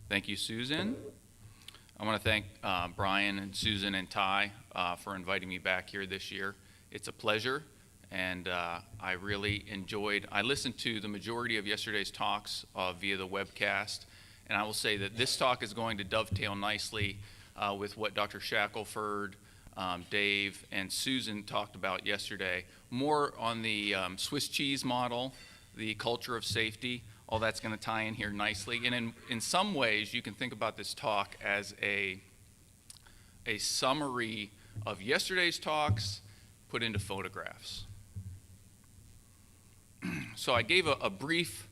Thank you, Susan. I want to thank Brian and Susan and Ty for inviting me back here this year. It's a pleasure, and I really enjoyed. I listened to the majority of yesterday's talks via the webcast, and I will say that this talk is going to dovetail nicely with what Dr. Shackelford, Dave, and Susan talked about yesterday. More on the Swiss cheese model, the culture of safety. All that's going to tie in here nicely. And in some ways, you can think about this talk as a summary of yesterday's talks put into photographs. So I gave a brief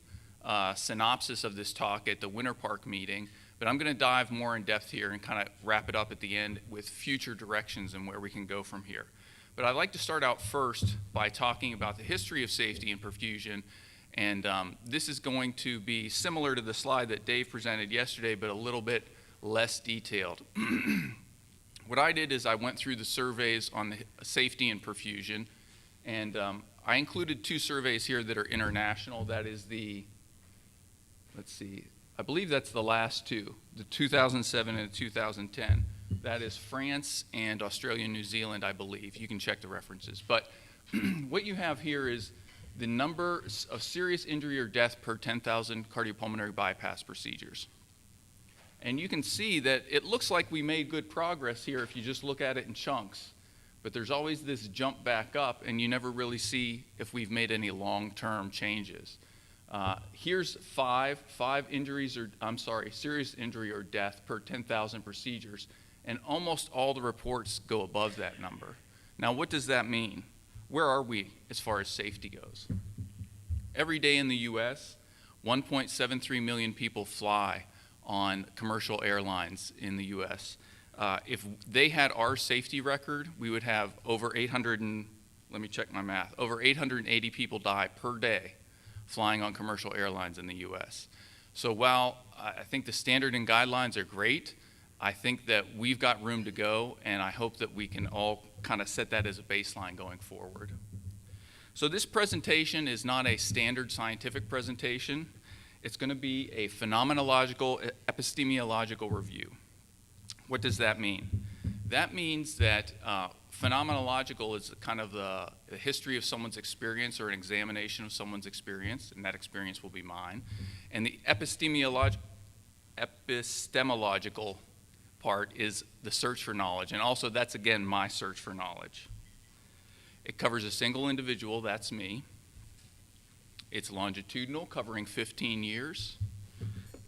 synopsis of this talk at the Winter Park meeting, but I'm going to dive more in depth here and kind of wrap it up at the end with future directions and where we can go from here. But I'd like to start out first by talking about the history of safety and perfusion. And this is going to be similar to the slide that Dave presented yesterday, but a little bit less detailed. What I did is I went through the surveys on the safety and perfusion, and I included two surveys here that are international. That is the, let's see, I believe that's the last two, the 2007 and 2010. That is France and Australia and New Zealand, I believe. You can check the references. But what you have here is the number of serious injury or death per 10,000 cardiopulmonary bypass procedures. And you can see that it looks like we made good progress here if you just look at it in chunks. But there's always this jump back up, and you never really see if we've made any long-term changes. Here's serious injury or death per 10,000 procedures, and almost all the reports go above that number. Now, what does that mean? Where are we as far as safety goes? Every day in the US, 1.73 million people fly on commercial airlines in the US. If they had our safety record, we would have over 880 people die per day flying on commercial airlines in the US. So while I think the standard and guidelines are great, I think that we've got room to go, and I hope that we can all kind of set that as a baseline going forward. So this presentation is not a standard scientific presentation. It's going to be a phenomenological, epistemological review. What does that mean? That means that phenomenological is kind of the history of someone's experience or an examination of someone's experience, and that experience will be mine. And the epistemological part is the search for knowledge, and also that's again my search for knowledge. It covers a single individual, that's me. It's longitudinal, covering 15 years,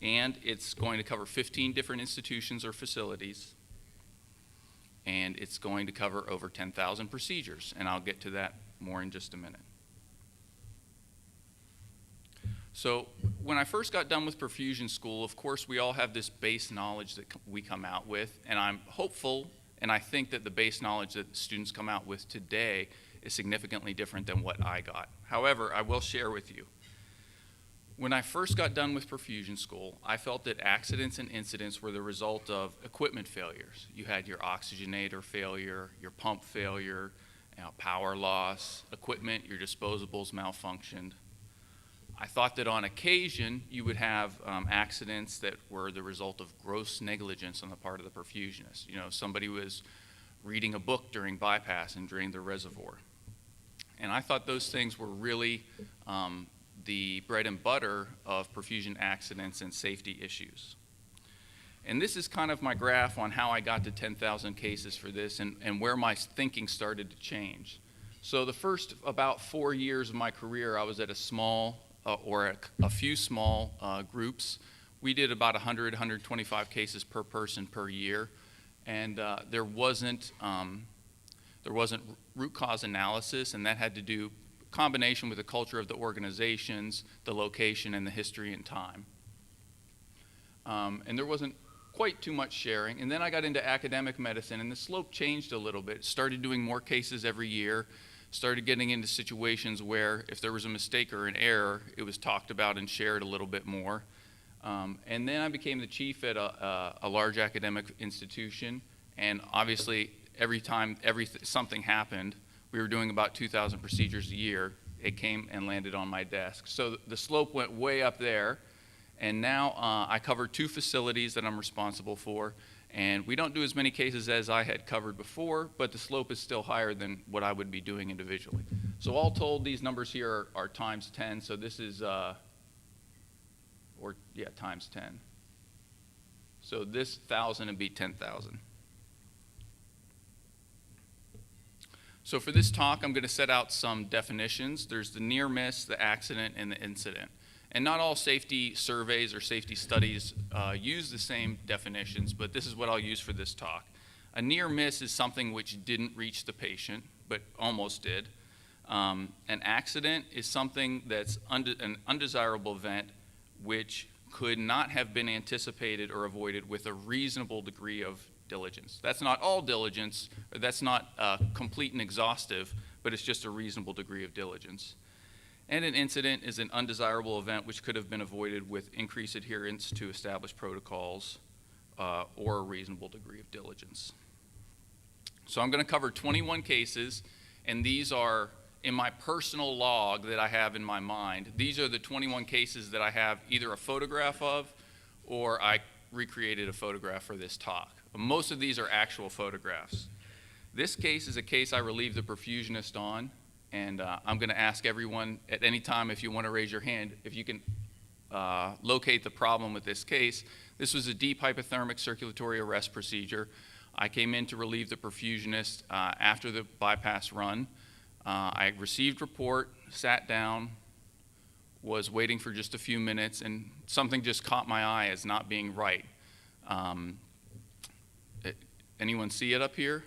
and it's going to cover 15 different institutions or facilities, and it's going to cover over 10,000 procedures, and I'll get to that more in just a minute. So when I first got done with perfusion school, of course, we all have this base knowledge that we come out with, and I'm hopeful, and I think that the base knowledge that students come out with today is significantly different than what I got. However, I will share with you. When I first got done with perfusion school, I felt that accidents and incidents were the result of equipment failures. You had your oxygenator failure, your pump failure, power loss, equipment, your disposables malfunctioned. I thought that on occasion you would have accidents that were the result of gross negligence on the part of the perfusionist. You know, somebody was reading a book during bypass and drained the reservoir. And I thought those things were really the bread and butter of perfusion accidents and safety issues. And this is kind of my graph on how I got to 10,000 cases for this and where my thinking started to change. So the first about 4 years of my career, I was at a small a few small groups. We did about 100, 125 cases per person per year, and there wasn't root cause analysis, and that had to do combination with the culture of the organizations, the location, and the history and time. And there wasn't quite too much sharing. And then I got into academic medicine, and the slope changed a little bit. Started doing more cases every year. Started getting into situations where if there was a mistake or an error, it was talked about and shared a little bit more. And then I became the chief at a large academic institution, and obviously every time something happened, we were doing about 2,000 procedures a year. It came and landed on my desk. So the slope went way up there, And now I cover 2 facilities that I'm responsible for, and we don't do as many cases as I had covered before, but the slope is still higher than what I would be doing individually. So all told, these numbers here are times 10, so this is, times 10. So this 1,000 would be 10,000. So for this talk, I'm going to set out some definitions. There's the near miss, the accident, and the incident. And not all safety surveys or safety studies use the same definitions, but this is what I'll use for this talk. A near miss is something which didn't reach the patient, but almost did. An accident is something that's an undesirable event which could not have been anticipated or avoided with a reasonable degree of diligence. That's not all diligence, or that's not complete and exhaustive, but it's just a reasonable degree of diligence. And an incident is an undesirable event which could have been avoided with increased adherence to established protocols or a reasonable degree of diligence. So I'm going to cover 21 cases, and these are in my personal log that I have in my mind. These are the 21 cases that I have either a photograph of or I recreated a photograph for this talk. Most of these are actual photographs. This case is a case I relieved the perfusionist on, and I'm going to ask everyone at any time, if you want to raise your hand, if you can locate the problem with this case. This was a deep hypothermic circulatory arrest procedure. I came in to relieve the perfusionist after the bypass run. I received report, sat down, was waiting for just a few minutes, and something just caught my eye as not being right. Anyone see it up here?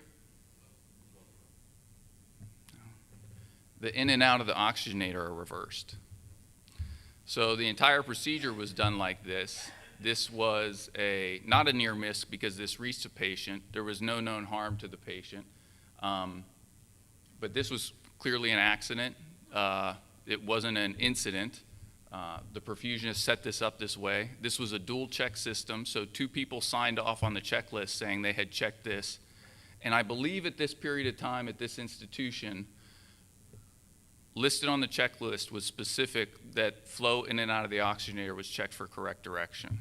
The in and out of the oxygenator are reversed. So the entire procedure was done like this. This was not a near miss because this reached the patient. There was no known harm to the patient. But this was clearly an accident. It wasn't an incident. The perfusionist set this up this way. This was a dual check system, so 2 people signed off on the checklist saying they had checked this. And I believe at this period of time at this institution, listed on the checklist was specific that flow in and out of the oxygenator was checked for correct direction.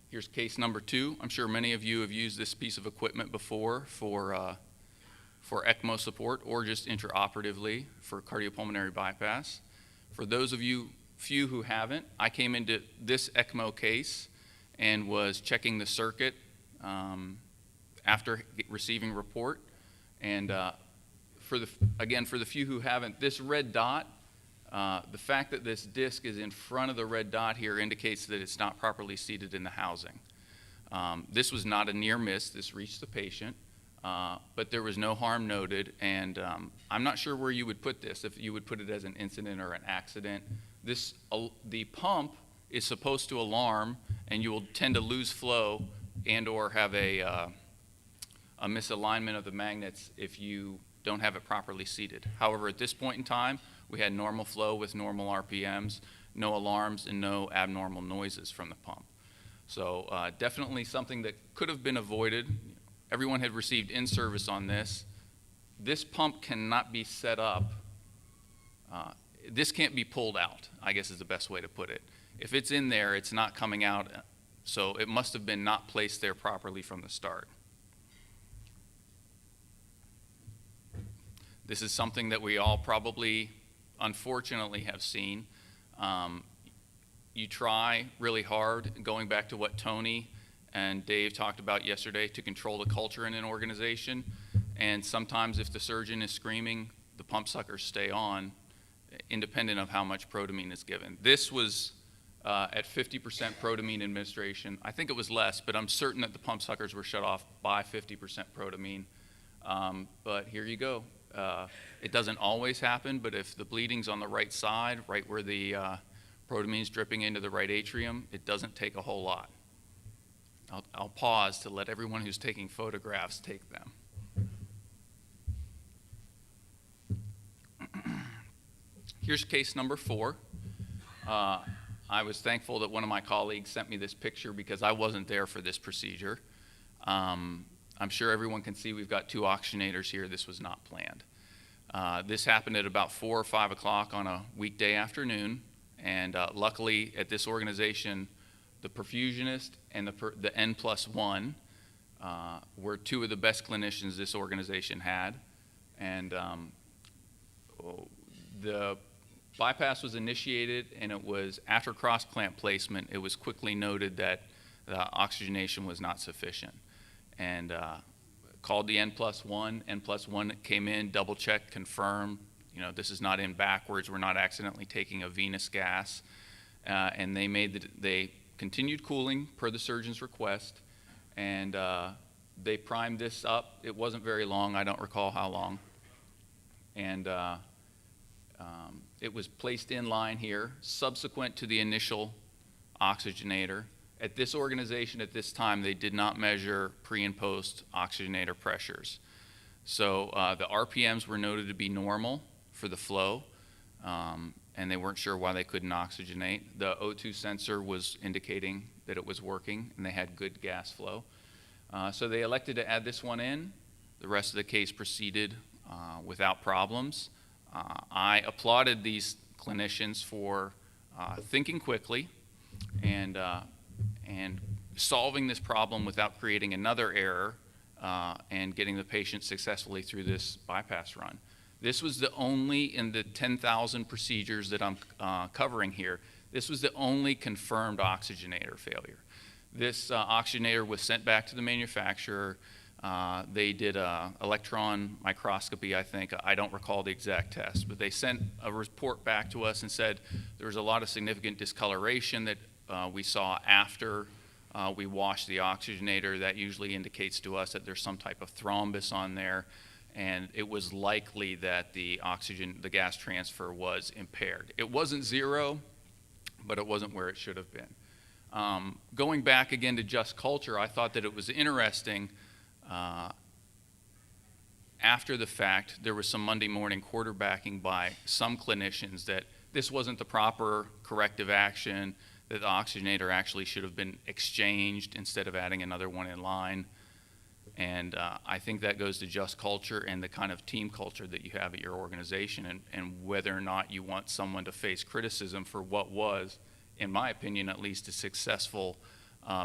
Here's case number 2. I'm sure many of you have used this piece of equipment before for ECMO support or just intraoperatively for cardiopulmonary bypass. For those of you few who haven't, I came into this ECMO case and was checking the circuit after receiving report. And for the few who haven't, this red dot, the fact that this disc is in front of the red dot here indicates that it's not properly seated in the housing. This was not a near miss. This reached the patient. But there was no harm noted, and I'm not sure where you would put this, if you would put it as an incident or an accident. The pump is supposed to alarm, and you will tend to lose flow and or have a misalignment of the magnets if you don't have it properly seated. However, at this point in time, we had normal flow with normal RPMs, no alarms, and no abnormal noises from the pump. So definitely something that could have been avoided. Everyone had received in-service on this. This pump cannot be set up. This can't be pulled out, I guess is the best way to put it. If it's in there, it's not coming out, so it must have been not placed there properly from the start. This is something that we all probably, unfortunately, have seen. You try really hard, going back to what Tony and Dave talked about yesterday, to control the culture in an organization. And sometimes if the surgeon is screaming, the pump suckers stay on, independent of how much protamine is given. This was at 50% protamine administration. I think it was less, but I'm certain that the pump suckers were shut off by 50% protamine. But here you go. It doesn't always happen, but if the bleeding's on the right side, right where the protamine's dripping into the right atrium, it doesn't take a whole lot. I'll pause to let everyone who's taking photographs take them. Here's case number 4. I was thankful that one of my colleagues sent me this picture because I wasn't there for this procedure. I'm sure everyone can see we've got 2 oxygenators here. This was not planned. This happened at about 4 or 5 o'clock on a weekday afternoon, and luckily at this organization, the perfusionist and the N+1 were two of the best clinicians this organization had, and the bypass was initiated, and it was after cross-clamp placement, it was quickly noted that the oxygenation was not sufficient, and called the N+1. N+1 came in, double-checked, confirmed, this is not in backwards, we're not accidentally taking a venous gas, and they continued cooling per the surgeon's request, and they primed this up. It wasn't very long, I don't recall how long, and it was placed in line here, subsequent to the initial oxygenator. At this organization, at this time, they did not measure pre and post oxygenator pressures. So the RPMs were noted to be normal for the flow, and they weren't sure why they couldn't oxygenate. The O2 sensor was indicating that it was working, and they had good gas flow. So they elected to add this one in. The rest of the case proceeded without problems. I applauded these clinicians for thinking quickly and solving this problem without creating another error and getting the patient successfully through this bypass run. This was the only, in the 10,000 procedures that I'm covering here, this was the only confirmed oxygenator failure. This oxygenator was sent back to the manufacturer. They did electron microscopy, I think. I don't recall the exact test, but they sent a report back to us and said there was a lot of significant discoloration that we saw after we washed the oxygenator. That usually indicates to us that there's some type of thrombus on there, and it was likely that the gas transfer was impaired. It wasn't zero, but it wasn't where it should have been. Going back again to just culture, I thought that it was interesting. After the fact, there was some Monday morning quarterbacking by some clinicians that this wasn't the proper corrective action, that the oxygenator actually should have been exchanged instead of adding another one in line. And I think that goes to just culture and the kind of team culture that you have at your organization, and whether or not you want someone to face criticism for what was, in my opinion at least, a successful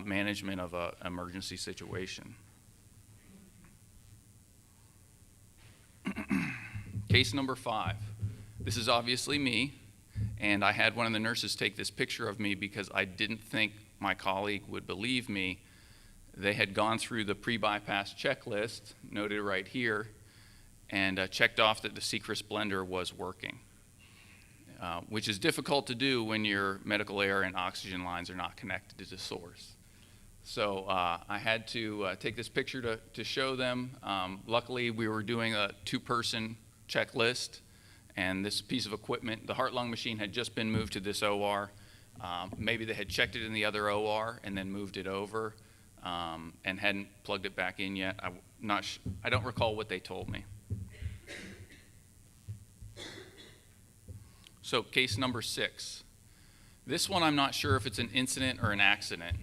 management of an emergency situation. Case number 5. This is obviously me, and I had one of the nurses take this picture of me because I didn't think my colleague would believe me. They had gone through the pre-bypass checklist, noted right here, and checked off that the Secris blender was working, which is difficult to do when your medical air and oxygen lines are not connected to the source. So I had to take this picture to show them. Luckily, we were doing a 2-person checklist, and this piece of equipment, the heart-lung machine had just been moved to this OR. Maybe they had checked it in the other OR and then moved it over and hadn't plugged it back in yet. I don't recall what they told me. So case number 6. This one I'm not sure if it's an incident or an accident.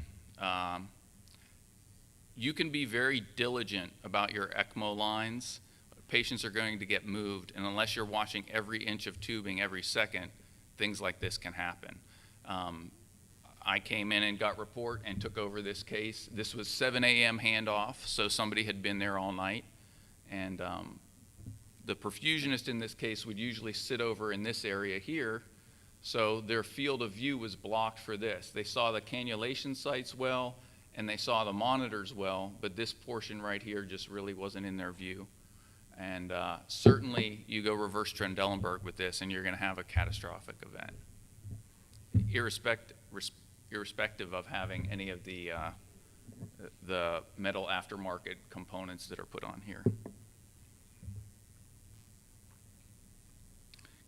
You can be very diligent about your ECMO lines. Patients are going to get moved, and unless you're watching every inch of tubing every second, things like this can happen. I came in and got report and took over this case. This was 7 a.m. handoff, so somebody had been there all night, and the perfusionist in this case would usually sit over in this area here, so their field of view was blocked for this. They saw the cannulation sites well, and they saw the monitors well, but this portion right here just really wasn't in their view. And certainly you go reverse Trendelenburg with this and you're going to have a catastrophic event, irrespective of having any of the metal aftermarket components that are put on here.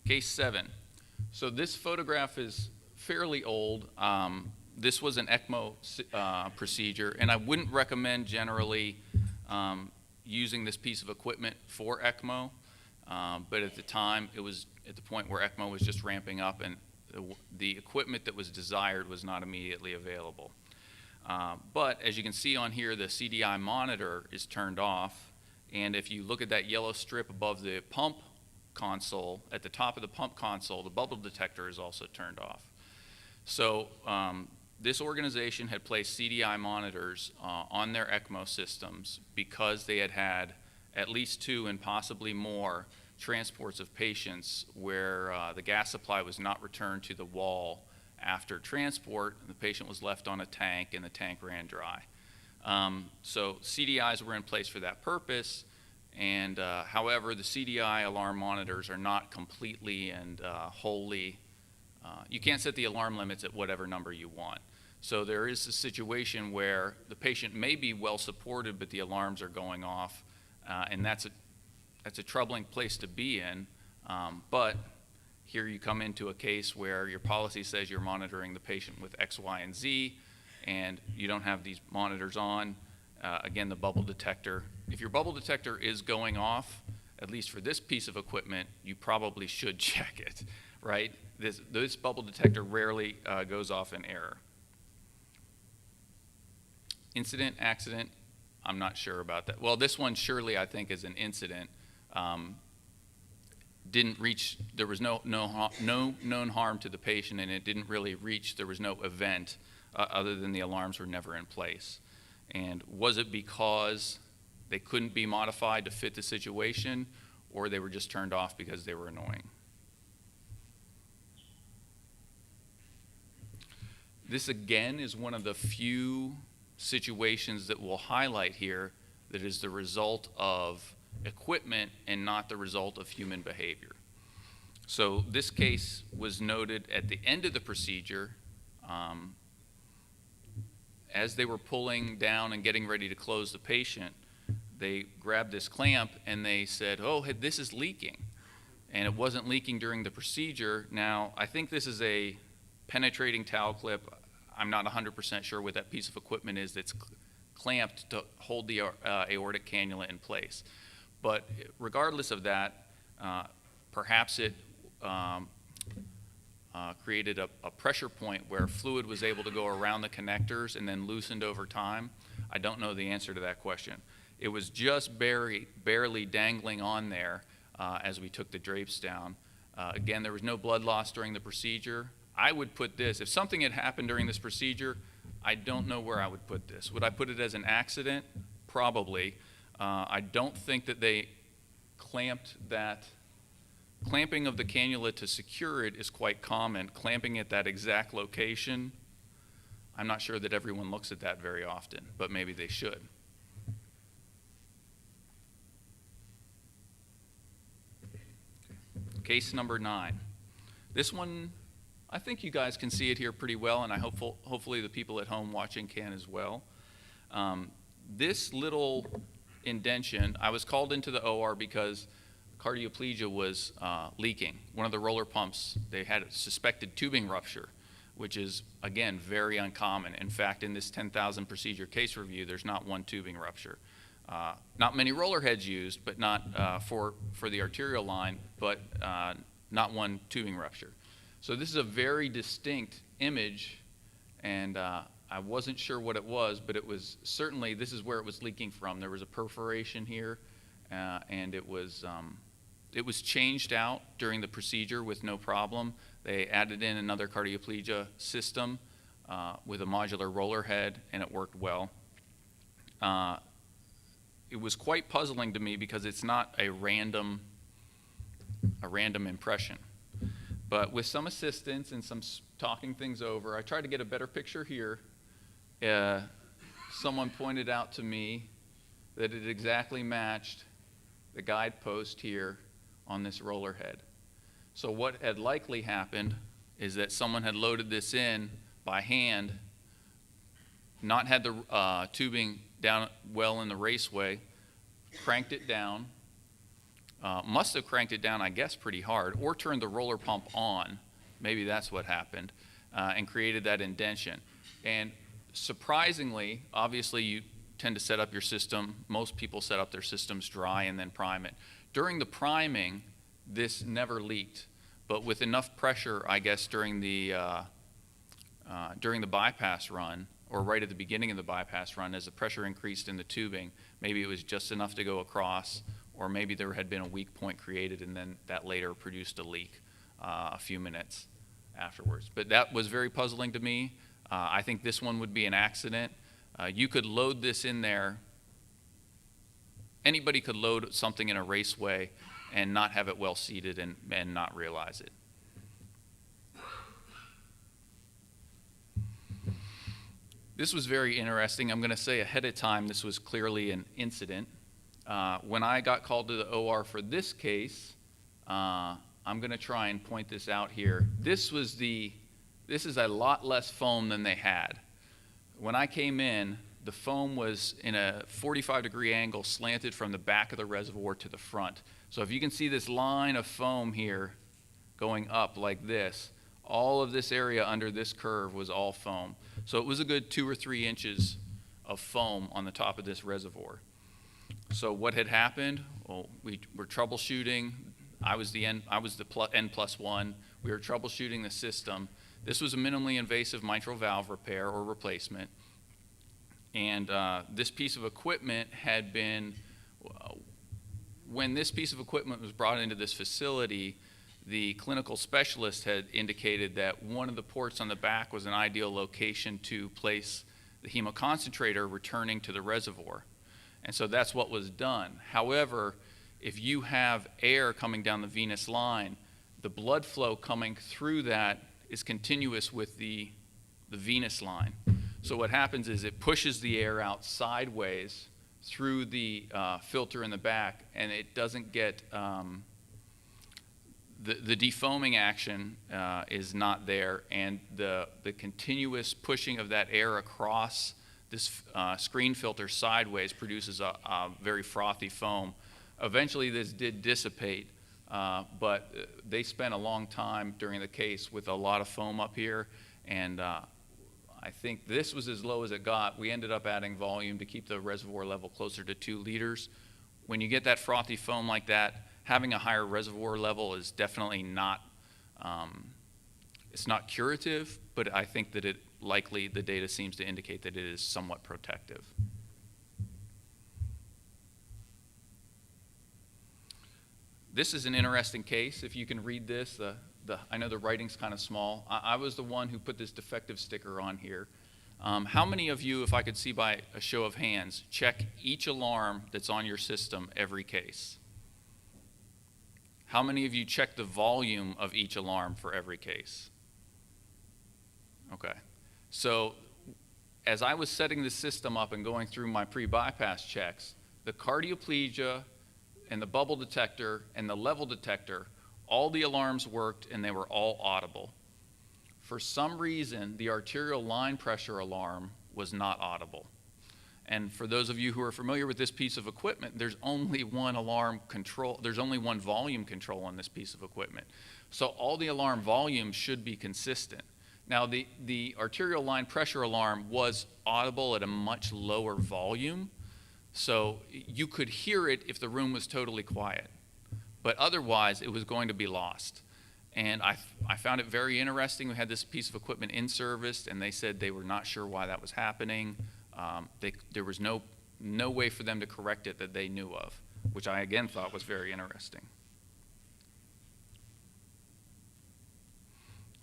Case 7. So this photograph is fairly old. This was an ECMO procedure, and I wouldn't recommend generally using this piece of equipment for ECMO, but at the time it was at the point where ECMO was just ramping up, and the equipment that was desired was not immediately available. But as you can see on here, the CDI monitor is turned off, and if you look at that yellow strip above the pump console, at the top of the pump console, the bubble detector is also turned off. So this organization had placed CDI monitors on their ECMO systems because they had had at least 2 and possibly more transports of patients where the gas supply was not returned to the wall after transport, and the patient was left on a tank and the tank ran dry. So CDIs were in place for that purpose, and however, the CDI alarm monitors are not completely and wholly, you can't set the alarm limits at whatever number you want. So there is a situation where the patient may be well supported, but the alarms are going off, and that's a troubling place to be in. But here you come into a case where your policy says you're monitoring the patient with X, Y, and Z, and you don't have these monitors on. Again, the bubble detector. If your bubble detector is going off, at least for this piece of equipment, you probably should check it, right? This bubble detector rarely goes off in error. Incident, accident, I'm not sure about that. Well, this one surely I think is an incident. Didn't reach, there was no known harm to the patient, and it didn't really reach, there was no event other than the alarms were never in place. And was it because they couldn't be modified to fit the situation, or they were just turned off because they were annoying? This again is one of the few situations that we'll highlight here that is the result of equipment and not the result of human behavior. So this case was noted at the end of the procedure. As they were pulling down and getting ready to close the patient, they grabbed this clamp and they said, oh, hey, this is leaking. And it wasn't leaking during the procedure. Now, I think this is a penetrating towel clip. I'm not 100% sure what that piece of equipment is that's clamped to hold the aortic cannula in place. But regardless of that, perhaps it created a pressure point where fluid was able to go around the connectors and then loosened over time. I don't know the answer to that question. It was just barely dangling on there as we took the drapes down. Again, there was no blood loss during the procedure. I would put this, if something had happened during this procedure, I don't know where I would put this. Would I put it as an accident? Probably. I don't think that they clamped that. Clamping of the cannula to secure it is quite common. Clamping at that exact location, I'm not sure that everyone looks at that very often, but maybe they should. Case number 9. This one, I think you guys can see it here pretty well, and hopefully the people at home watching can as well. This little indention, I was called into the OR because cardioplegia was leaking. One of the roller pumps, they had a suspected tubing rupture, which is, again, very uncommon. In fact, in this 10,000 procedure case review, there's not one tubing rupture. Not many roller heads used, but not for the arterial line, but not one tubing rupture. So this is a very distinct image, and I wasn't sure what it was, but it was certainly, this is where it was leaking from. There was a perforation here, and it was changed out during the procedure with no problem. They added in another cardioplegia system with a modular roller head, and it worked well. It was quite puzzling to me because it's not a random impression. But with some assistance and some talking things over, I tried to get a better picture here. Someone pointed out to me that it exactly matched the guidepost here on this roller head. So what had likely happened is that someone had loaded this in by hand, not had the tubing down well in the raceway, cranked it down, must have cranked it down, I guess, pretty hard, or turned the roller pump on, maybe that's what happened, and created that indention. And surprisingly, obviously you tend to set up your system, most people set up their systems dry and then prime it. During the priming, this never leaked, but with enough pressure, I guess, during the bypass run, or right at the beginning of the bypass run, as the pressure increased in the tubing, maybe it was just enough to go across, or maybe there had been a weak point created and then that later produced a leak a few minutes afterwards. But that was very puzzling to me. I think this one would be an accident. You could load this in there. Anybody could load something in a raceway and not have it well seated and not realize it. This was very interesting. I'm going to say ahead of time this was clearly an incident. When I got called to the OR for this case, I'm going to try and point this out here. This is a lot less foam than they had. When I came in, the foam was in a 45-degree angle slanted from the back of the reservoir to the front. So if you can see this line of foam here going up like this, all of this area under this curve was all foam. So it was a good 2 or 3 inches of foam on the top of this reservoir. So what had happened? Well, we were troubleshooting. I was the N+1. We were troubleshooting the system. This was a minimally invasive mitral valve repair or replacement. And this piece of equipment had been, when this piece of equipment was brought into this facility, the clinical specialist had indicated that one of the ports on the back was an ideal location to place the hemoconcentrator returning to the reservoir. And so that's what was done. However, if you have air coming down the venous line, the blood flow coming through that is continuous with the venous line. So what happens is it pushes the air out sideways through the filter in the back, and it doesn't get, the defoaming action is not there, and the continuous pushing of that air across this screen filter sideways produces a very frothy foam. Eventually this did dissipate, but they spent a long time during the case with a lot of foam up here, and I think this was as low as it got. We ended up adding volume to keep the reservoir level closer to 2 liters. When you get that frothy foam like that, having a higher reservoir level is definitely not, it's not curative, but I think that it likely, the data seems to indicate that it is somewhat protective. This is an interesting case. If you can read this, I know the writing's kind of small. I was the one who put this defective sticker on here. How many of you, if I could see by a show of hands, check each alarm that's on your system every case? How many of you check the volume of each alarm for every case? Okay. So as I was setting the system up and going through my pre-bypass checks, the cardioplegia and the bubble detector and the level detector, all the alarms worked and they were all audible. For some reason, the arterial line pressure alarm was not audible. And for those of you who are familiar with this piece of equipment, there's only one alarm control, there's only one volume control on this piece of equipment. So all the alarm volumes should be consistent. Now the arterial line pressure alarm was audible at a much lower volume, so you could hear it if the room was totally quiet. But otherwise, it was going to be lost. And I found it very interesting. We had this piece of equipment in service, and they said they were not sure why that was happening. There was no way for them to correct it that they knew of, which I again thought was very interesting.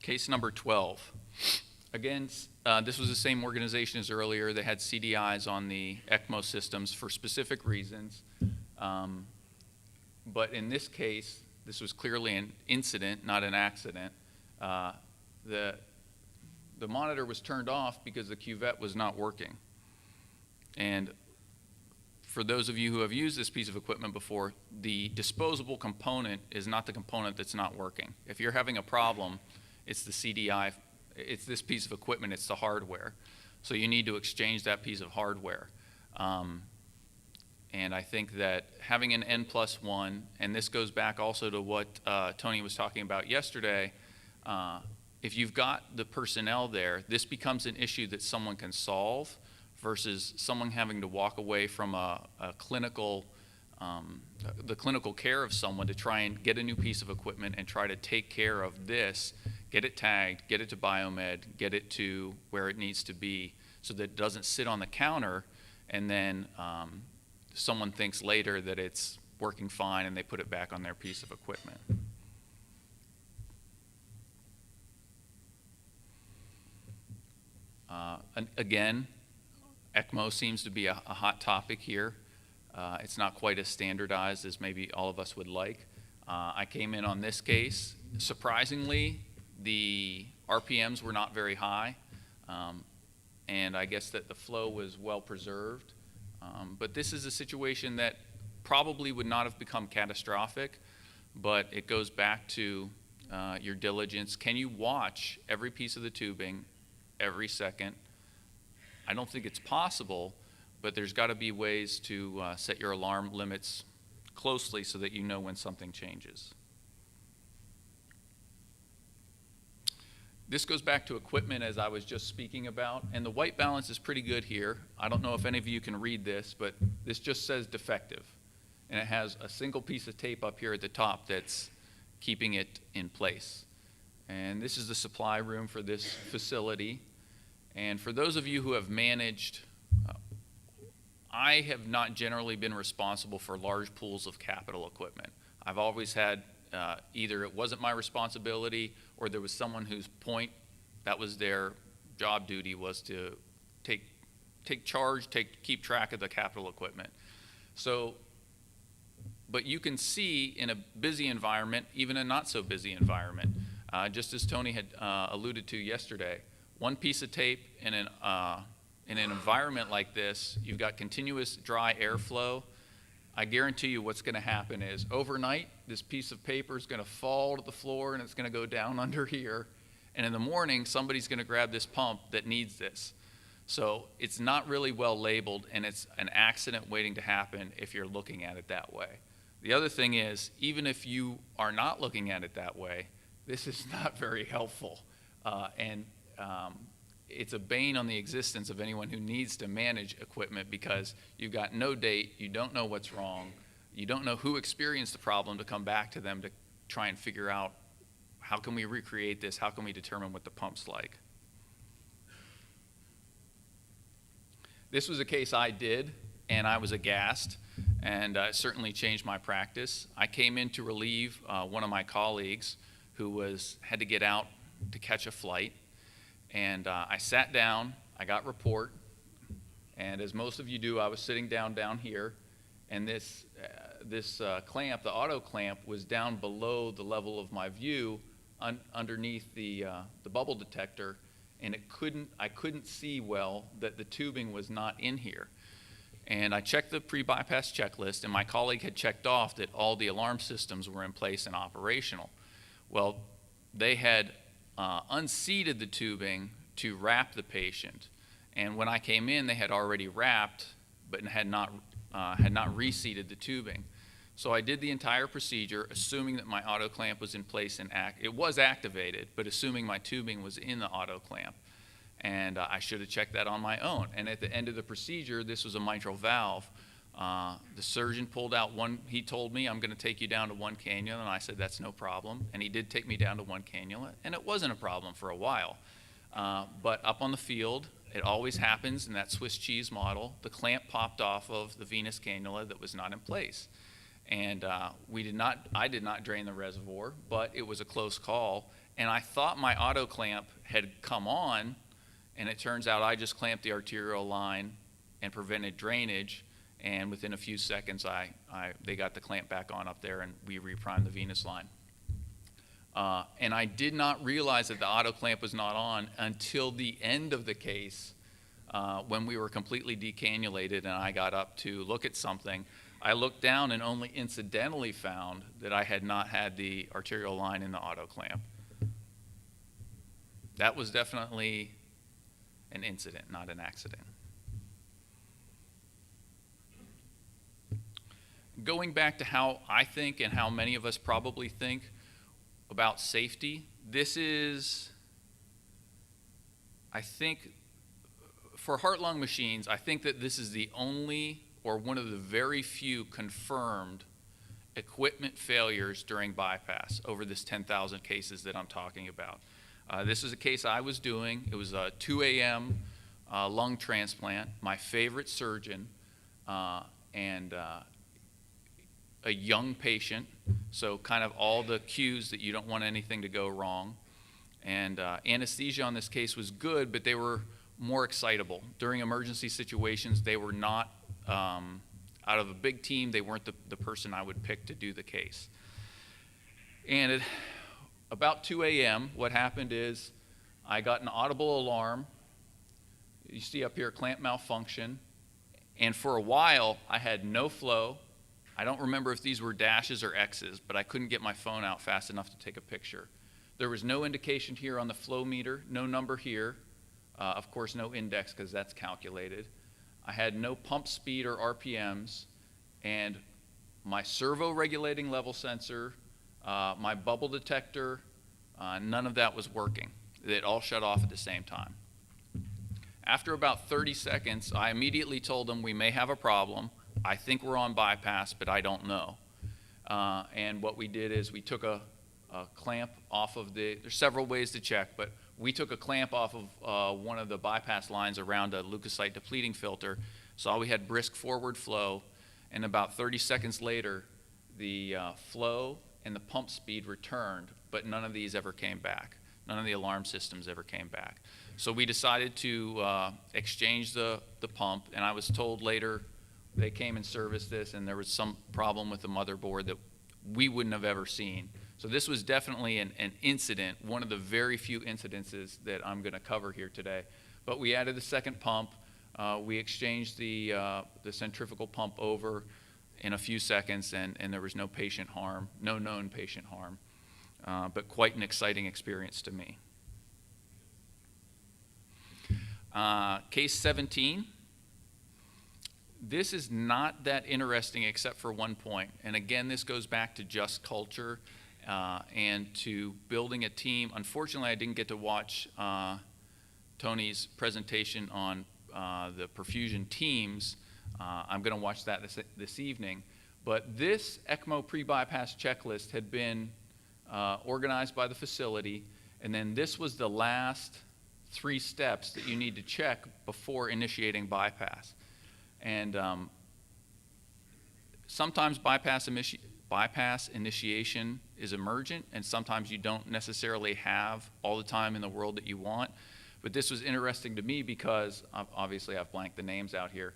Case number 12. Again, this was the same organization as earlier. They had CDIs on the ECMO systems for specific reasons. But in this case, this was clearly an incident, not an accident. The monitor was turned off because the cuvette was not working. And for those of you who have used this piece of equipment before, the disposable component is not the component that's not working. If you're having a problem, it's the CDI, it's this piece of equipment, it's the hardware. So you need to exchange that piece of hardware. And I think that having an N+1, and this goes back also to what Tony was talking about yesterday, if you've got the personnel there, this becomes an issue that someone can solve versus someone having to walk away from the clinical care of someone to try and get a new piece of equipment and try to take care of this, get it tagged, get it to biomed, get it to where it needs to be so that it doesn't sit on the counter and then someone thinks later that it's working fine, and they put it back on their piece of equipment. And again, ECMO seems to be a hot topic here. It's not quite as standardized as maybe all of us would like. I came in on this case. Surprisingly, the RPMs were not very high, and I guess that the flow was well preserved. But this is a situation that probably would not have become catastrophic, but it goes back to your diligence. Can you watch every piece of the tubing every second? I don't think it's possible, but there's got to be ways to set your alarm limits closely so that you know when something changes. This goes back to equipment, as I was just speaking about, and the white balance is pretty good here. I don't know if any of you can read this, but this just says defective, and it has a single piece of tape up here at the top that's keeping it in place. And this is the supply room for this facility. And for those of you who have managed, I have not generally been responsible for large pools of capital equipment. I've always had either it wasn't my responsibility or there was someone whose point, that was their job duty, was to take charge, keep track of the capital equipment. So, but you can see in a busy environment, even a not so busy environment, just as Tony had alluded to yesterday, one piece of tape in an environment like this, you've got continuous dry airflow. I guarantee you what's going to happen is overnight, this piece of paper is going to fall to the floor and it's going to go down under here. And in the morning, somebody's going to grab this pump that needs this. So it's not really well labeled, and it's an accident waiting to happen if you're looking at it that way. The other thing is, even if you are not looking at it that way, this is not very helpful. It's a bane on the existence of anyone who needs to manage equipment, because you've got no date, you don't know what's wrong, you don't know who experienced the problem to come back to them to try and figure out how can we recreate this, how can we determine what the pump's like. This was a case I did, and I was aghast, and it certainly changed my practice. I came in to relieve one of my colleagues who had to get out to catch a flight. And I sat down, I got report, and as most of you do, I was sitting down here, and this clamp, the auto clamp, was down below the level of my view underneath the bubble detector, and I couldn't see well that the tubing was not in here. And I checked the pre-bypass checklist, and my colleague had checked off that all the alarm systems were in place and operational. Well, they had unseated the tubing to wrap the patient, and when I came in, they had already wrapped, but had not reseated the tubing. So I did the entire procedure, assuming that my auto clamp was in place and it was activated, but assuming my tubing was in the auto clamp, and I should have checked that on my own. And at the end of the procedure, this was a mitral valve. The surgeon pulled out one. He told me, I'm going to take you down to one cannula, and I said, that's no problem. And he did take me down to one cannula, and it wasn't a problem for a while. But up on the field, it always happens in that Swiss cheese model. The clamp popped off of the venous cannula that was not in place. And I did not drain the reservoir, but it was a close call. And I thought my auto clamp had come on, and it turns out I just clamped the arterial line and prevented drainage. And within a few seconds, they got the clamp back on up there, and we reprimed the venous line. And I did not realize that the auto clamp was not on until the end of the case, when we were completely decannulated and I got up to look at something. I looked down and only incidentally found that I had not had the arterial line in the auto clamp. That was definitely an incident, not an accident. Going back to how I think and how many of us probably think about safety, this is, I think, for heart-lung machines, I think that this is the only or one of the very few confirmed equipment failures during bypass over this 10,000 cases that I'm talking about. This is a case I was doing. It was a 2 a.m. Lung transplant, my favorite surgeon, and a young patient, so kind of all the cues that you don't want anything to go wrong. And anesthesia on this case was good, but they were more excitable. During emergency situations, they were not, out of a big team, they weren't the person I would pick to do the case. And at about 2 a.m., what happened is I got an audible alarm. You see up here, clamp malfunction. And for a while, I had no flow. I don't remember if these were dashes or X's, but I couldn't get my phone out fast enough to take a picture. There was no indication here on the flow meter, no number here. Of course, no index because that's calculated. I had no pump speed or RPMs, and my servo regulating level sensor, my bubble detector, none of that was working. It all shut off at the same time. After about 30 seconds, I immediately told them we may have a problem. I think we're on bypass, but I don't know. And what we did is we took a clamp off of there's several ways to check, but we took a clamp off of one of the bypass lines around a leukocyte depleting filter, saw we had brisk forward flow, and about 30 seconds later, the flow and the pump speed returned, but none of these ever came back. None of the alarm systems ever came back. So we decided to exchange the pump, and I was told later they came and serviced this, and there was some problem with the motherboard that we wouldn't have ever seen. So this was definitely an incident, one of the very few incidences that I'm going to cover here today. But we added the second pump. We exchanged the centrifugal pump over in a few seconds, and there was no patient harm, no known patient harm, but quite an exciting experience to me. Case 17. This is not that interesting except for one point. And again, this goes back to just culture and to building a team. Unfortunately, I didn't get to watch Tony's presentation on the perfusion teams. I'm going to watch that this evening. But this ECMO pre-bypass checklist had been organized by the facility, and then this was the last 3 steps that you need to check before initiating bypass. And sometimes bypass initiation is emergent, and sometimes you don't necessarily have all the time in the world that you want. But this was interesting to me because, obviously I've blanked the names out here.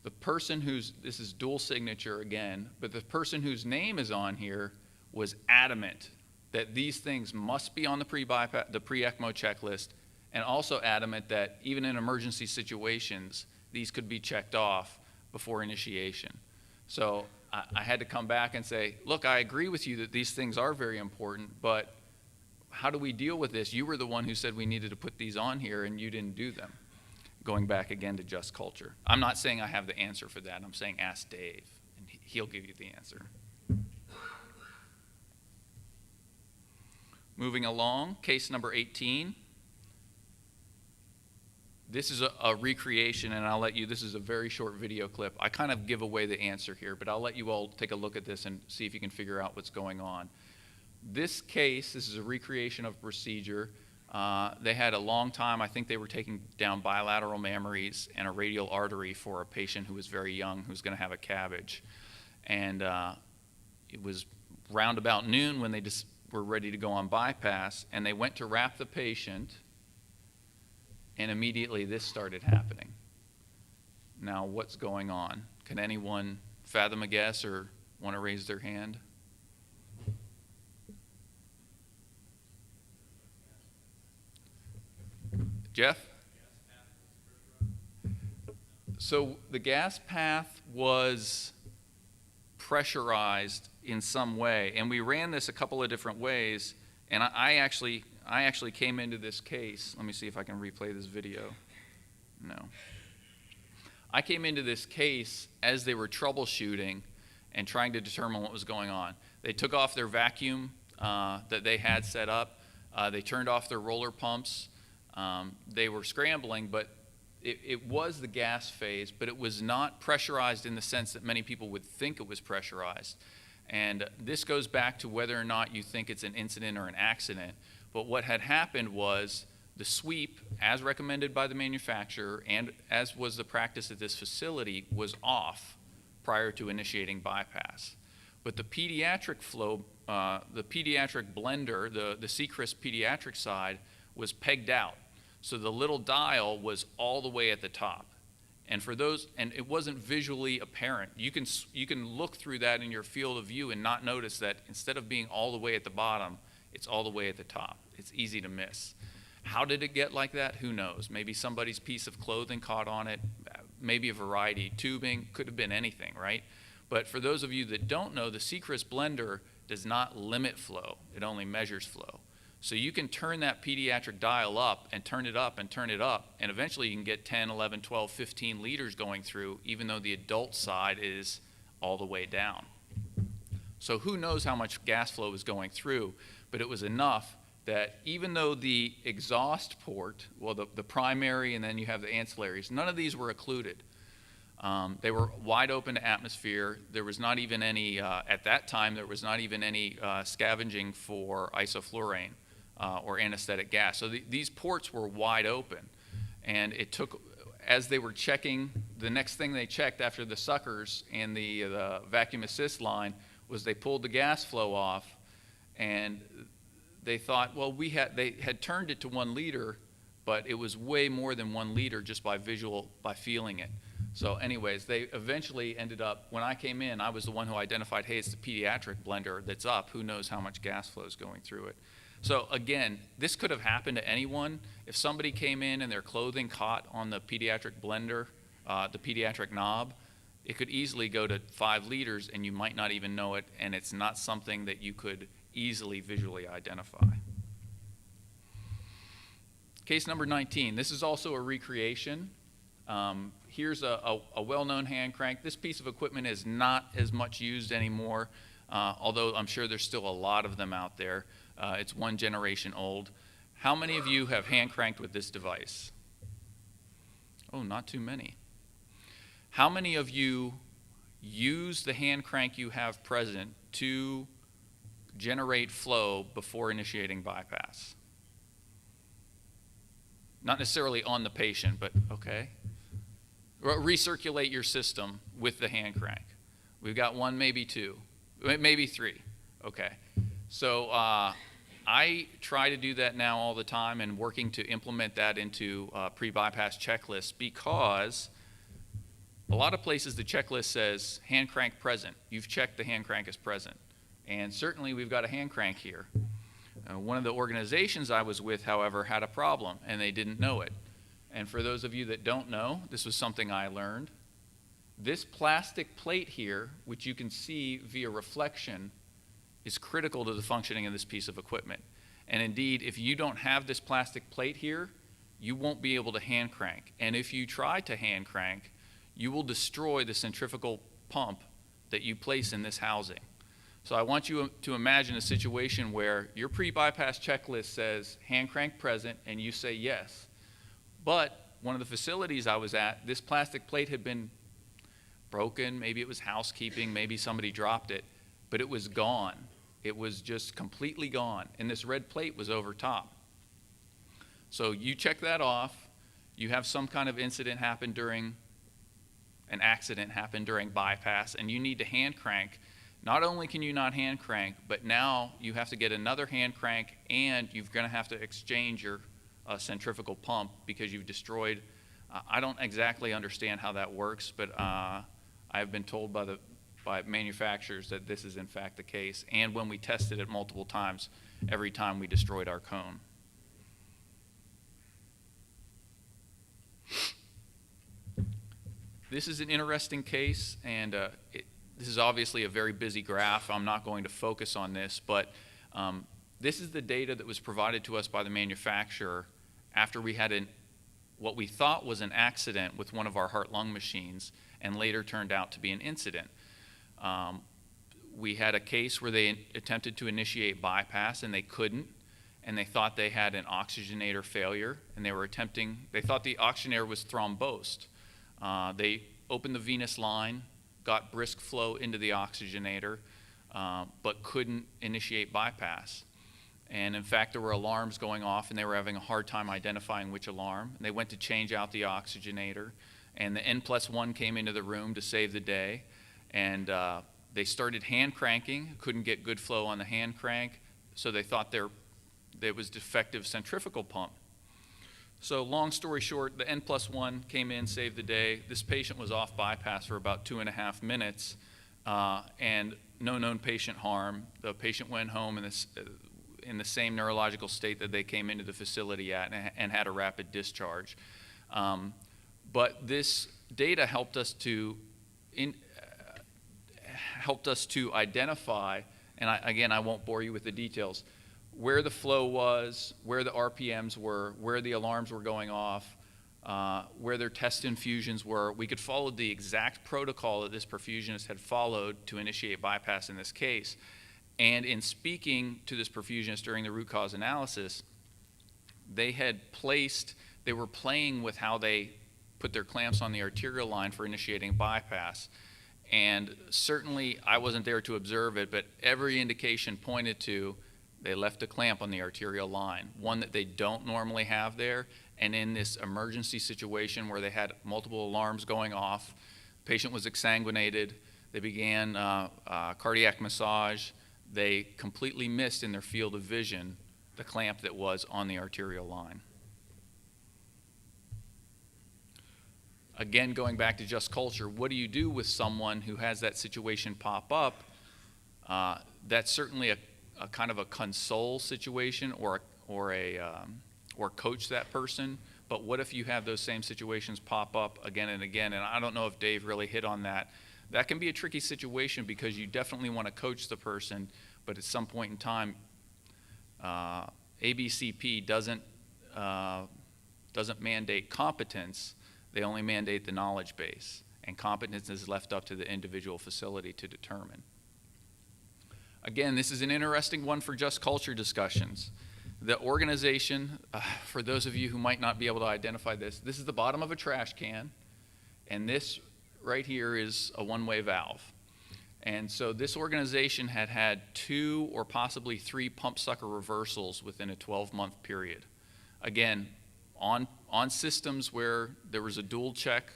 The person this is dual signature again, but the person whose name is on here was adamant that these things must be on the pre-ECMO checklist, and also adamant that even in emergency situations, these could be checked off before initiation. So I had to come back and say, look, I agree with you that these things are very important, but how do we deal with this? You were the one who said we needed to put these on here, and you didn't do them. Going back again to just culture. I'm not saying I have the answer for that. I'm saying ask Dave, and he'll give you the answer. Moving along, case number 18. This is a recreation, and I'll let you, this is a very short video clip. I kind of give away the answer here, but I'll let you all take a look at this and see if you can figure out what's going on. This case, this is a recreation of procedure. They had a long time, I think they were taking down bilateral mammaries and a radial artery for a patient who was very young who's going to have a cabbage. And it was round about noon when they just were ready to go on bypass, and they went to wrap the patient, and immediately this started happening. Now, what's going on? Can anyone fathom a guess or want to raise their hand? Jeff? So the gas path was pressurized in some way, and we ran this a couple of different ways, and I actually came into this case. Let me see if I can replay this video. No. I came into this case as they were troubleshooting and trying to determine what was going on. They took off their vacuum that they had set up. They turned off their roller pumps. They were scrambling, but it was the gas phase, but it was not pressurized in the sense that many people would think it was pressurized. And this goes back to whether or not you think it's an incident or an accident. But what had happened was the sweep, as recommended by the manufacturer and as was the practice at this facility, was off prior to initiating bypass. But the pediatric flow, the pediatric blender, the Secris pediatric side, was pegged out. So the little dial was all the way at the top. And for those, and it wasn't visually apparent. You can look through that in your field of view and not notice that instead of being all the way at the bottom, it's all the way at the top. It's easy to miss. How did it get like that? Who knows? Maybe somebody's piece of clothing caught on it, maybe a variety. Tubing, could have been anything, right? But for those of you that don't know, the Secris blender does not limit flow. It only measures flow. So you can turn that pediatric dial up and turn it up and turn it up, and eventually you can get 10, 11, 12, 15 liters going through, even though the adult side is all the way down. So who knows how much gas flow was going through, but it was enough that even though the exhaust port, well, the primary and then you have the ancillaries, none of these were occluded. They were wide open to atmosphere. There was not even any, at that time, there was not even any scavenging for isoflurane or anesthetic gas. So these ports were wide open. And it took, as they were checking, the next thing they checked after the suckers and the vacuum assist line was they pulled the gas flow off, and they thought, well, they had turned it to 1 liter, but it was way more than 1 liter just by feeling it. So anyways, they eventually ended up, when I came in, I was the one who identified, hey, it's the pediatric blender that's up. Who knows how much gas flow is going through it? So again, this could have happened to anyone. If somebody came in and their clothing caught on the pediatric blender, the pediatric knob, it could easily go to 5 liters and you might not even know it, and it's not something that you could easily visually identify. Case number 19. This is also a recreation. Here's a well-known hand crank. This piece of equipment is not as much used anymore, although I'm sure there's still a lot of them out there. It's 1 generation old. How many of you have hand cranked with this device? Oh, not too many. How many of you use the hand crank you have present to generate flow before initiating bypass? Not necessarily on the patient, but okay. Recirculate your system with the hand crank. We've got 1, maybe 2, maybe 3. Okay. So I try to do that now all the time and working to implement that into pre-bypass checklists, because a lot of places the checklist says hand crank present. You've checked the hand crank is present. And certainly we've got a hand crank here. One of the organizations I was with, however, had a problem and they didn't know it. And for those of you that don't know, this was something I learned. This plastic plate here, which you can see via reflection, is critical to the functioning of this piece of equipment. And indeed, if you don't have this plastic plate here, you won't be able to hand crank. And if you try to hand crank, you will destroy the centrifugal pump that you place in this housing. So I want you to imagine a situation where your pre-bypass checklist says hand crank present and you say yes. But one of the facilities I was at, this plastic plate had been broken. Maybe it was housekeeping, maybe somebody dropped it, but it was gone. It was just completely gone, and this red plate was over top. So you check that off. You have some kind of incident happen during, an accident happen during bypass, and you need to hand crank. Not only can you not hand crank, but now you have to get another hand crank, and you're going to have to exchange your centrifugal pump because you've destroyed. I don't exactly understand how that works, but I've been told by manufacturers that this is in fact the case. And when we tested it multiple times, every time we destroyed our cone. This is an interesting case, and this is obviously a very busy graph. I'm not going to focus on this, but this is the data that was provided to us by the manufacturer after we had what we thought was an accident with one of our heart-lung machines, and later turned out to be an incident. We had a case where they attempted to initiate bypass and they couldn't, and they thought they had an oxygenator failure, and they thought the oxygenator was thrombosed. They opened the venous line, got brisk flow into the oxygenator, but couldn't initiate bypass. And in fact, there were alarms going off, and they were having a hard time identifying which alarm. And they went to change out the oxygenator, and the N+1 came into the room to save the day. And They started hand cranking, couldn't get good flow on the hand crank, so they thought there was defective centrifugal pump. So long story short, the N+1 came in, saved the day. This patient was off bypass for about 2.5 minutes, and no known patient harm. The patient went home in the same neurological state that they came into the facility at, and had a rapid discharge. But this data helped us to identify, and again, I won't bore you with the details, where the flow was, where the RPMs were, where the alarms were going off, where their test infusions were. We could follow the exact protocol that this perfusionist had followed to initiate bypass in this case. And in speaking to this perfusionist during the root cause analysis, they were playing with how they put their clamps on the arterial line for initiating bypass. And certainly I wasn't there to observe it, but every indication pointed to they left a clamp on the arterial line, one that they don't normally have there. And in this emergency situation where they had multiple alarms going off, the patient was exsanguinated, they began cardiac massage, they completely missed in their field of vision the clamp that was on the arterial line. Again, going back to just culture, what do you do with someone who has that situation pop up? That's certainly a kind of a console situation or coach that person. But what if you have those same situations pop up again and again? And I don't know if Dave really hit on that. That can be a tricky situation because you definitely want to coach the person, but at some point in time, ABCP doesn't mandate competence. They only mandate the knowledge base, and competence is left up to the individual facility to determine. Again, this is an interesting one for just culture discussions. The organization, for those of you who might not be able to identify this is the bottom of a trash can, and this right here is a one-way valve. And so this organization had 2 or possibly 3 pump sucker reversals within a 12-month period. Again, on systems where there was a dual check,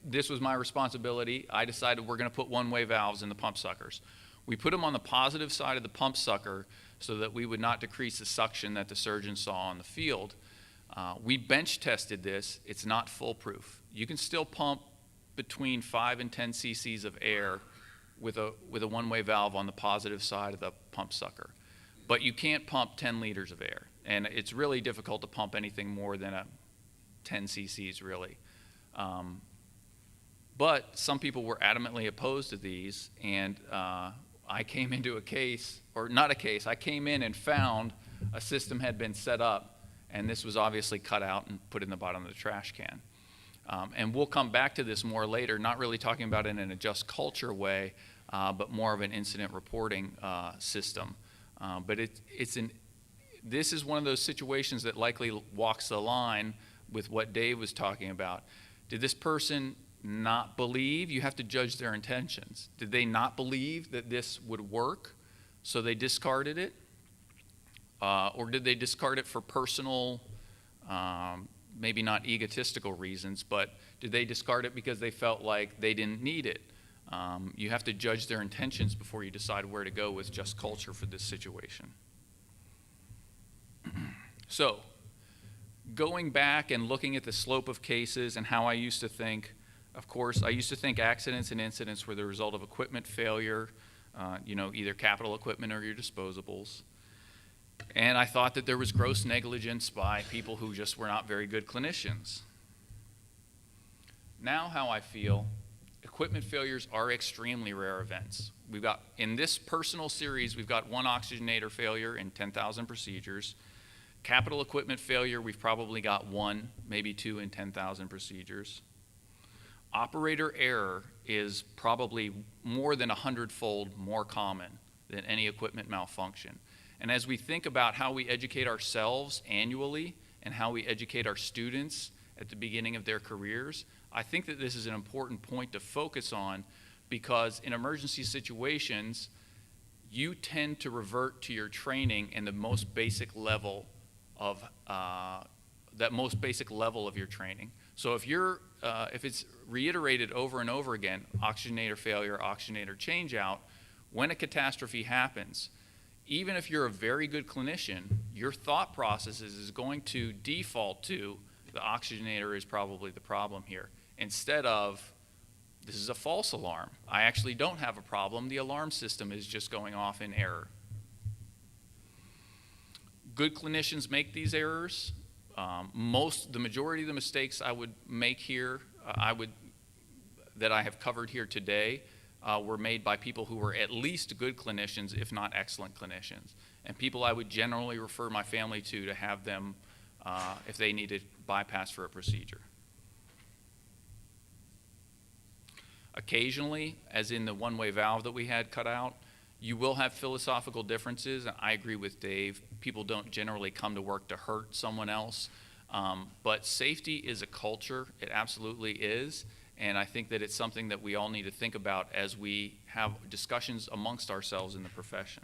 this was my responsibility. I decided we're going to put one-way valves in the pump suckers. We put them on the positive side of the pump sucker so that we would not decrease the suction that the surgeon saw on the field. We bench tested this. It's not foolproof. You can still pump between 5 and 10 cc's of air with a one-way valve on the positive side of the pump sucker. But you can't pump 10 liters of air. And it's really difficult to pump anything more than 10 cc's really. But some people were adamantly opposed to these, and I came into a case, or not a case, I came in and found a system had been set up, and this was obviously cut out and put in the bottom of the trash can. And we'll come back to this more later, not really talking about it in a just culture way, but more of an incident reporting system. But this is one of those situations that likely walks the line with what Dave was talking about. Did this person not believe? You have to judge their intentions. Did they not believe that this would work, so they discarded it? Or did they discard it for personal, maybe not egotistical reasons, but did they discard it because they felt like they didn't need it? You have to judge their intentions before you decide where to go with just culture for this situation. So, going back and looking at the slope of cases and how I used to think, of course, I used to think accidents and incidents were the result of equipment failure, either capital equipment or your disposables. And I thought that there was gross negligence by people who just were not very good clinicians. Now how I feel, equipment failures are extremely rare events. We've got, in this personal series, we've got 1 oxygenator failure in 10,000 procedures. Capital equipment failure, we've probably got 1, maybe 2 in 10,000 procedures. Operator error is probably more than 100-fold more common than any equipment malfunction. And as we think about how we educate ourselves annually and how we educate our students at the beginning of their careers, I think that this is an important point to focus on, because in emergency situations, you tend to revert to your training in the most basic level of your training. So if you're if it's reiterated over and over again, oxygenator failure, oxygenator changeout, when a catastrophe happens, even if you're a very good clinician, your thought process is going to default to the oxygenator is probably the problem here, instead of this is a false alarm. I actually don't have a problem. The alarm system is just going off in error. Good clinicians make these errors. The majority of the mistakes I would make here, that I have covered here today, were made by people who were at least good clinicians, if not excellent clinicians, and people I would generally refer my family to have them if they needed bypass for a procedure. Occasionally, as in the one-way valve that we had cut out, you will have philosophical differences, and I agree with Dave. People don't generally come to work to hurt someone else, but safety is a culture. It absolutely is, and I think that it's something that we all need to think about as we have discussions amongst ourselves in the profession.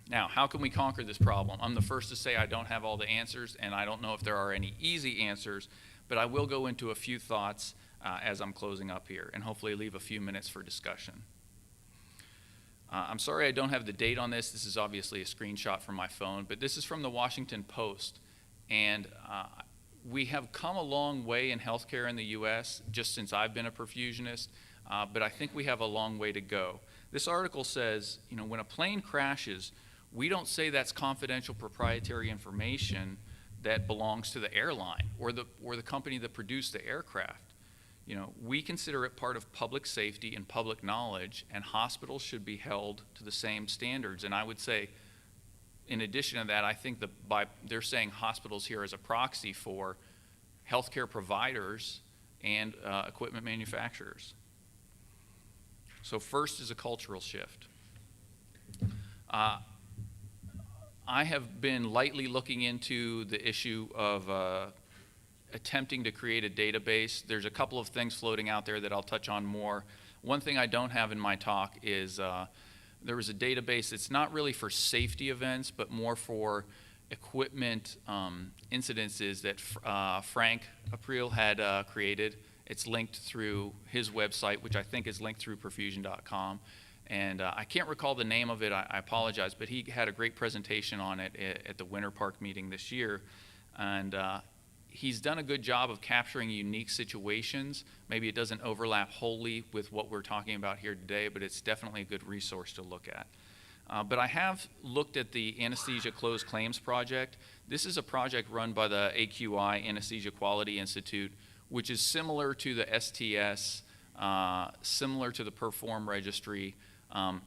Now, how can we conquer this problem? I'm the first to say I don't have all the answers, and I don't know if there are any easy answers, but I will go into a few thoughts as I'm closing up here, and hopefully leave a few minutes for discussion. I'm sorry I don't have the date on this. This is obviously a screenshot from my phone, but this is from the Washington Post, and we have come a long way in healthcare in the U.S. just since I've been a perfusionist, but I think we have a long way to go. This article says, you know, when a plane crashes, we don't say that's confidential proprietary information that belongs to the airline or the company that produced the aircraft. You know, we consider it part of public safety and public knowledge, and hospitals should be held to the same standards. And I would say, in addition to that, I think they're saying hospitals here as a proxy for healthcare providers and equipment manufacturers. So first is a cultural shift. I have been lightly looking into the issue of attempting to create a database. There's a couple of things floating out there that I'll touch on more. One thing I don't have in my talk is there was a database that's not really for safety events, but more for equipment incidences that Frank April had created. It's linked through his website, which I think is linked through perfusion.com. And I can't recall the name of it, I apologize, but he had a great presentation on it at the Winter Park meeting this year. And he's done a good job of capturing unique situations. Maybe it doesn't overlap wholly with what we're talking about here today, but it's definitely a good resource to look at. But I have looked at the Anesthesia Closed Claims Project. This is a project run by the AQI, Anesthesia Quality Institute, which is similar to the STS, similar to the Perform Registry,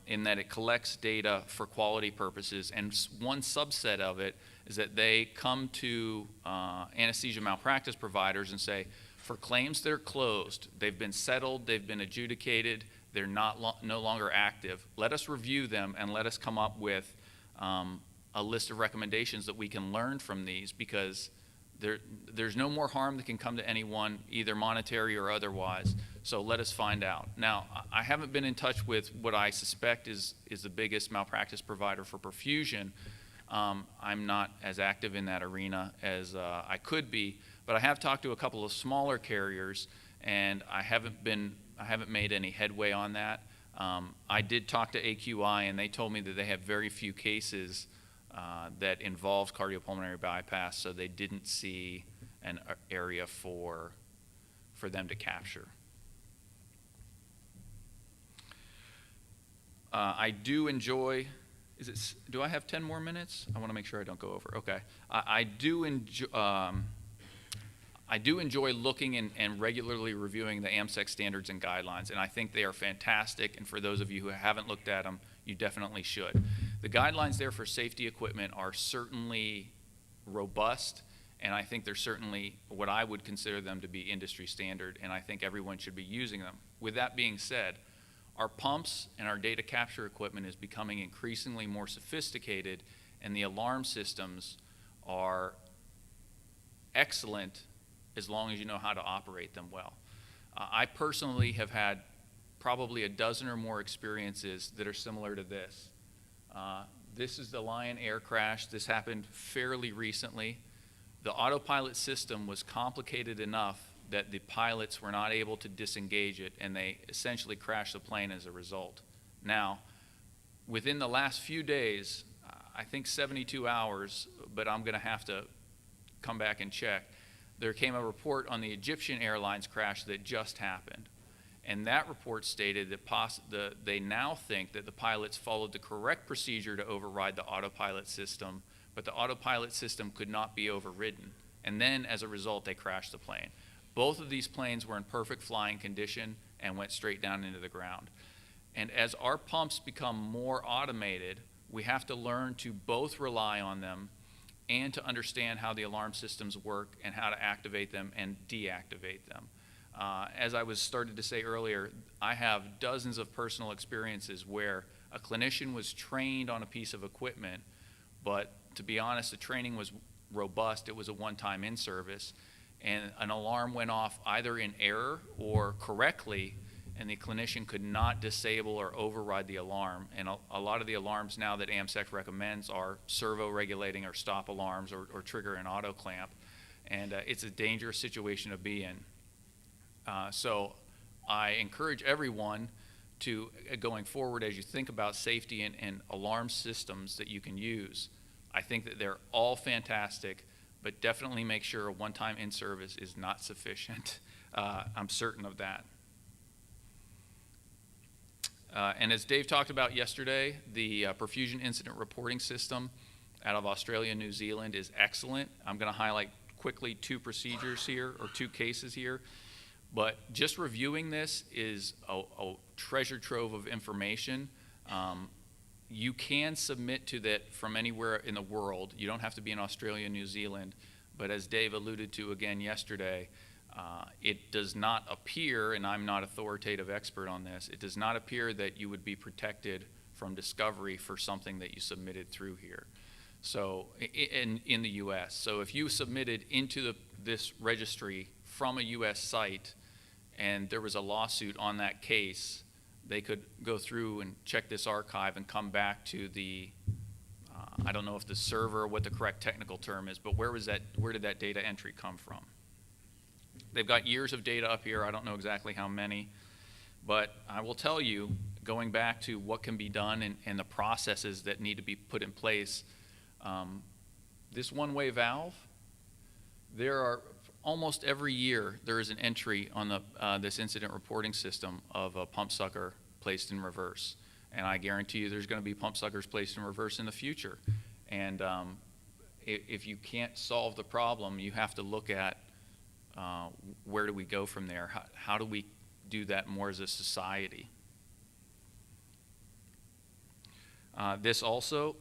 in that it collects data for quality purposes, and one subset of it is that they come to anesthesia malpractice providers and say, for claims that are closed, they've been settled, they've been adjudicated, they're no longer active, let us review them and let us come up with a list of recommendations that we can learn from these, because there's no more harm that can come to anyone, either monetary or otherwise. So let us find out. Now, I haven't been in touch with what I suspect is the biggest malpractice provider for perfusion. I'm not as active in that arena as I could be, but I have talked to a couple of smaller carriers, and I haven't made any headway on that. I did talk to AQI, and they told me that they have very few cases that involves cardiopulmonary bypass, so they didn't see an area for them to capture. I do enjoy, do I have 10 more minutes? I want to make sure I don't go over. Okay. I do enjoy looking and regularly reviewing the AMSEC standards and guidelines, and I think they are fantastic, and for those of you who haven't looked at them, you definitely should. The guidelines there for safety equipment are certainly robust, and I think they're certainly what I would consider them to be industry standard, and I think everyone should be using them. With that being said, our pumps and our data capture equipment is becoming increasingly more sophisticated, and the alarm systems are excellent as long as you know how to operate them well. I personally have had probably a dozen or more experiences that are similar to this. This is the Lion Air crash. This happened fairly recently. the autopilot system was complicated enough that the pilots were not able to disengage it, and they essentially crashed the plane as a result. Now, within the last few days, I think 72 hours, but I'm going to have to come back and check, there came a report on the Egyptian Airlines crash that just happened. And that report stated that they now think that the pilots followed the correct procedure to override the autopilot system, but the autopilot system could not be overridden. And then, as a result, they crashed the plane. Both of these planes were in perfect flying condition and went straight down into the ground. And as our pumps become more automated, we have to learn to both rely on them and to understand how the alarm systems work and how to activate them and deactivate them. As I was started to say earlier, I have dozens of personal experiences where a clinician was trained on a piece of equipment, but to be honest, the training was robust. It was a one-time in-service, and an alarm went off either in error or correctly, and the clinician could not disable or override the alarm. And a lot of the alarms now that AMSEC recommends are servo regulating or stop alarms or trigger an auto clamp, and it's a dangerous situation to be in. So I encourage everyone to, going forward, as you think about safety and alarm systems that you can use, I think that they're all fantastic, but definitely make sure a one-time in-service is not sufficient. I'm certain of that. And as Dave talked about yesterday, the Perfusion Incident Reporting System out of Australia and New Zealand is excellent. I'm going to highlight quickly two procedures here, or two cases here. But just reviewing this is a treasure trove of information. You can submit to that from anywhere in the world. You don't have to be in Australia and New Zealand. But as Dave alluded to again yesterday, it does not appear, and I'm not authoritative expert on this, it does not appear that you would be protected from discovery for something that you submitted through here. So in the US. So if you submitted into this registry from a US site and there was a lawsuit on that case, they could go through and check this archive and come back to the, I don't know if the server, what the correct technical term is, but where did that data entry come from? They've got years of data up here. I don't know exactly how many, but I will tell you, going back to what can be done and the processes that need to be put in place, this one-way valve, there are almost every year there is an entry on this incident reporting system of a pump sucker placed in reverse. And I guarantee you there's going to be pump suckers placed in reverse in the future. And if you can't solve the problem, you have to look at where do we go from there? How do we do that more as a society? This also,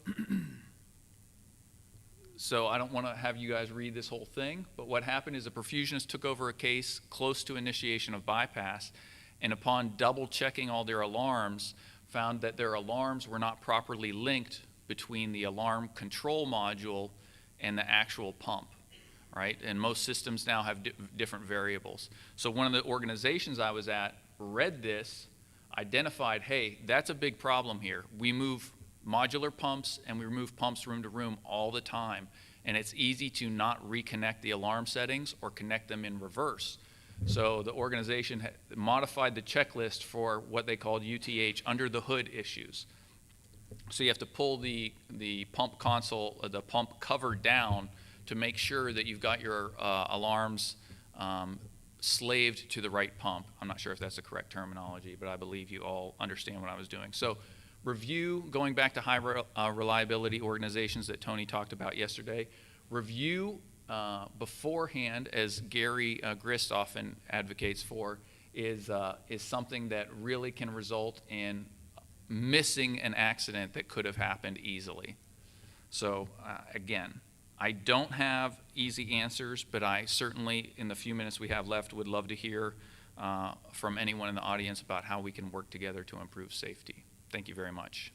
so I don't want to have you guys read this whole thing, but what happened is a perfusionist took over a case close to initiation of bypass, and upon double checking all their alarms, found that their alarms were not properly linked between the alarm control module and the actual pump, right? And most systems now have different variables. So one of the organizations I was at read this, identified, hey, that's a big problem here. We move modular pumps and we remove pumps room to room all the time, and it's easy to not reconnect the alarm settings or connect them in reverse. So the organization modified the checklist for what they called UTH, under the hood issues. So you have to pull the pump console, the pump cover down to make sure that you've got your alarms slaved to the right pump. I'm not sure if that's the correct terminology, but I believe you all understand what I was doing. So review, going back to high reliability organizations that Tony talked about yesterday, review beforehand, as Gary Grist often advocates for, is something that really can result in missing an accident that could have happened easily. So again, I don't have easy answers, but I certainly, in the few minutes we have left, would love to hear from anyone in the audience about how we can work together to improve safety. Thank you very much.